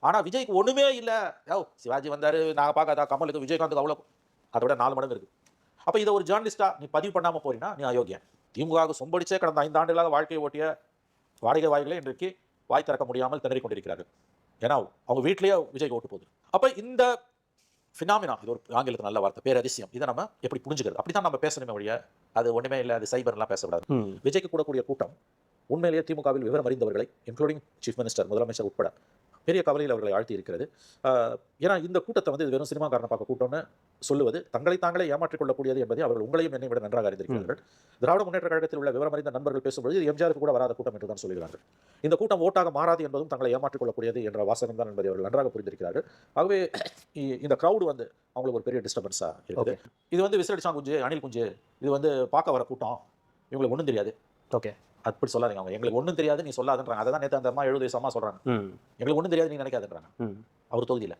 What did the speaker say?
ஆனா விஜய்க்கு ஒண்ணுமே இல்ல. சிவாஜி வந்தாரு, நாங்க பார்க்காதா கமலுக்கு விஜயகாந்துக்கு அவ்வளோ அத விட 4 மடங்கு இருக்கு. அப்ப இத ஒரு ஜர்னலிஸ்ட்டா நீ பதிவு பண்ணாம போறீன்னா, நீ அயோக்கியன். திமுகவுக்கு சொம்படிச்சே கடந்த 5 ஆண்டுகளாக வாழ்க்கையை ஓட்டிய வாடகை வாய்களே இன்றைக்கு வாய் திறக்க முடியாமல் திணறிக் கொண்டிருக்கிறார்கள். ஏன்னா, அவங்க வீட்லயே விஜய்க்கு ஓட்டு போகுது. அப்ப இந்த ஃபினாமினா இது ஒரு ஆங்கிலத்துல நல்ல வார்த்தை. பேரதிசயம். இத நம்ம எப்படி புரிஞ்சுக்கிறது? அப்படித்தான் நம்ம பேசணுமே ஒழிய, அது ஒண்ணுமே இல்ல, அது சைபர்லாம் பேசக்கூடாது. விஜய்க்கு கூடக்கூடிய கூட்டம் உண்மையிலேயே திமுகவில் விவரம் அறிந்தவர்களை இன்க்ளூடிங் சீஃப் மினிஸ்டர், முதலமைச்சர் உட்பட பெரிய கவலையில் அவர்களை ஆழ்த்தி இருக்கிறது. ஏன்னா இந்த கூட்டத்தை வந்து இது வெறும் சினிமாக்காரனை பார்க்க கூட்டம்னு சொல்லுவது தங்களை தாங்களே ஏமாற்றிக் கொள்ளக்கூடியது என்பதை அவர்கள் உங்களையும் என்னை விட நன்றாக அறிந்திருக்கிறார்கள். திராவிட முன்னேற்ற கழகத்தில் உள்ள விவரம் அறிந்த நண்பர்கள் பேசும்பொழுது இது எம்ஜிஆருக்கு கூட வராத கூட்டம் என்று தான் சொல்கிறார்கள். இந்த கூட்டம் ஓட்டாக மாறாது என்பதும் தங்களை ஏமாற்றிக் கொள்ளக்கூடியது என்ற வாசகம் தான் என்பதை அவர்கள் நன்றாக புரிந்திருக்கிறார்கள். ஆகவே இந்த கிரௌடு வந்து அவங்களுக்கு ஒரு பெரிய டிஸ்டர்பன்ஸா இருக்குது. இது வந்து விசிலடிச்சான் குஞ்சு, அணில் குஞ்சு, இது வந்து பார்க்க வர கூட்டம், இவங்களுக்கு ஒன்றும் தெரியாது. ஓகே, அப்படி சொல்லாதீங்க. அவங்க எங்களுக்கு ஒன்றும் தெரியாது நீ சொல்லாதன்றாங்க. அதை தான் நேற்று அந்த அம்மா 70 வயசு அம்மா சொல்றாங்க. எங்களுக்கு ஒன்றும் தெரியாது நீ நினைக்காதுன்றாங்க. அவர் தொகுதியில்